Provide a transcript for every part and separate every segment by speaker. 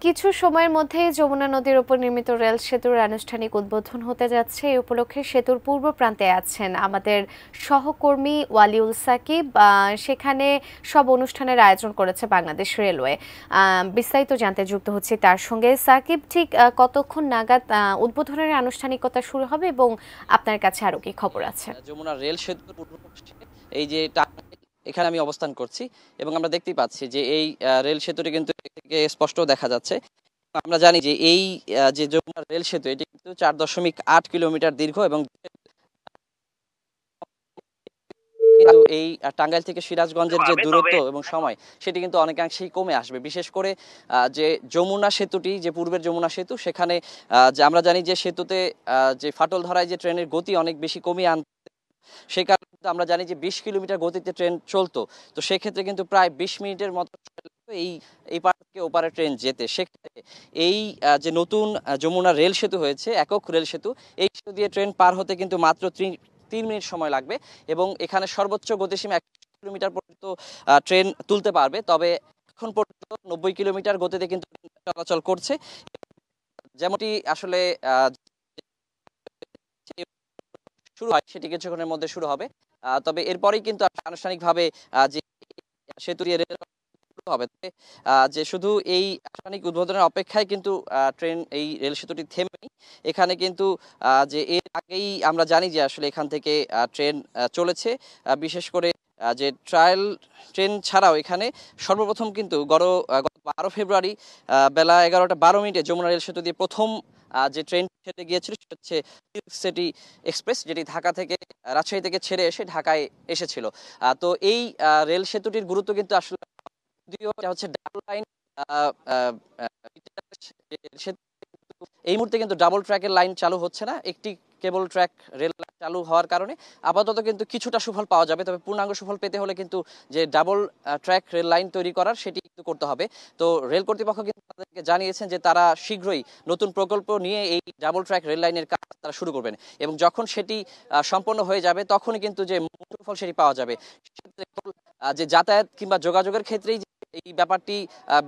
Speaker 1: কিছু সময়ের মধ্যেই যমুনা নদীর উপর নির্মিত রেল সেতুর আনুষ্ঠানিক উদ্বোধন হতে যাচ্ছে। এই উপলক্ষে সেতুর পূর্ব প্রান্তে আছেন আমাদের সহকর্মী ওয়ালিউল সাকিব। সেখানে সব অনুষ্ঠানের আয়োজন করেছে বাংলাদেশ রেলওয়ে। বিস্তারিত জানতে যুক্ত হচ্ছে তার সঙ্গে। সাকিব, ঠিক কতক্ষণ নাগাদ উদ্বোধনের আনুষ্ঠানিকতা শুরু হবে এবং আপনার কাছে আরো কি খবর আছে?
Speaker 2: যমুনা রেল সেতুর এই যে এখানে আমি অবস্থান করছি এবং আমরা দেখতেই পাচ্ছি যে এই রেল সেতুটি কিন্তু থেকে স্পষ্ট দেখা যাচ্ছে। আমরা জানি যে এই যে যমুনা রেল সেতু এটি কিন্তু 4.8 কিলোমিটার দীর্ঘ এবং কিন্তু এই টাঙ্গাইল থেকে সিরাজগঞ্জের যে দূরত্ব এবং সময় সেটি কিন্তু অনেকাংশেই কমে আসবে। বিশেষ করে যে যমুনা সেতুটি, যে পূর্বের যমুনা সেতু, সেখানে যে আমরা জানি যে সেতুতে যে ফাটল ধরায় যে ট্রেনের গতি অনেক বেশি কমিয়ে আনতে, সেই কারণে আমরা জানি যে 20 কিলোমিটার গতিতে ট্রেন চলতো। তো সেক্ষেত্রে কিন্তু প্রায় 20 মিনিটের মতো এই এই পার থেকে ওপারে ট্রেন যেতে। সেক্ষেত্রে এই যে নতুন যমুনা রেল সেতু হয়েছে, একক রেল সেতু, এই সেতু দিয়ে ট্রেন পার হতে কিন্তু মাত্র 3 মিনিট সময় লাগবে এবং এখানে সর্বোচ্চ গতিসীমা 1 কিলোমিটার পর্যন্ত ট্রেন তুলতে পারবে। তবে এখন পর্যন্ত 90 কিলোমিটার গতিতে কিন্তু চলাচল করছে। যেমনটি আসলে শুরু হয় সেটি কিছুক্ষণের মধ্যে শুরু হবে। তবে এরপরেই কিন্তু আনুষ্ঠানিকভাবে যে সেতু দিয়ে রেল শুরু হবে। তবে যে শুধু এই আনুষ্ঠানিক উদ্বোধনের অপেক্ষায় কিন্তু ট্রেন এই রেল সেতুটি থেমে নেই। এখানে কিন্তু যে এর আগেই আমরা জানি যে আসলে এখান থেকে ট্রেন চলেছে। বিশেষ করে যে ট্রায়াল ট্রেন ছাড়াও এখানে সর্বপ্রথম কিন্তু গত 12 ফেব্রুয়ারি বেলা 11টা 12 মিনিটে যমুনা রেল সেতু দিয়ে প্রথম যে ট্রেন ছেড়ে গিয়েছিল সেটা হচ্ছে সিল্ক সিটি এক্সপ্রেস, যেটি ঢাকা থেকে রাজশাহী থেকে ছেড়ে এসে ঢাকায় এসেছিল। তো এই রেল সেতুটির গুরুত্ব কিন্তু আসলে যদিও এটা হচ্ছে ডাবল লাইন এই মুহূর্তে কিন্তু ডাবল ট্র্যাকের লাইন চালু হচ্ছে না। একটি কেবল ট্র্যাক রেল লাইন চালু হওয়ার কারণে আপাতত কিন্তু কিছুটা সুফল পাওয়া যাবে। তবে পূর্ণাঙ্গ সুফল পেতে হলে কিন্তু যে ডাবল ট্র্যাক রেল লাইন তৈরি করার, সেটি কিন্তু করতে হবে। তো রেল কর্তৃপক্ষ কিন্তু তাদেরকে জানিয়েছেন যে তারা শীঘ্রই নতুন প্রকল্প নিয়ে এই ডাবল ট্র্যাক রেল লাইনের কাজ তারা শুরু করবেন এবং যখন সেটি সম্পন্ন হয়ে যাবে তখনই কিন্তু যে সুফল সেটি পাওয়া যাবে। যে যাতায়াত কিংবা যোগাযোগের ক্ষেত্রেই এই ব্যাপারটি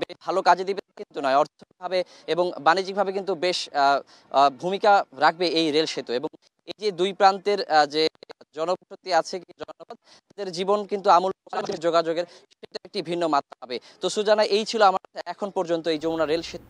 Speaker 2: বেশ ভালো কাজে দিবে কিন্তু নয়, অর্থনৈতিকভাবে এবং বাণিজ্যিকভাবে কিন্তু বেশ ভূমিকা রাখবে এই রেল সেতু। এবং এই যে দুই প্রান্তের যে জনবসতি আছে, জনপদের জীবন কিন্তু আমূল যোগাযোগের সেটা একটি ভিন্ন মাত্রা হবে। তো সুজানা, এই ছিল আমার এখন পর্যন্ত এই যমুনা রেল সেতু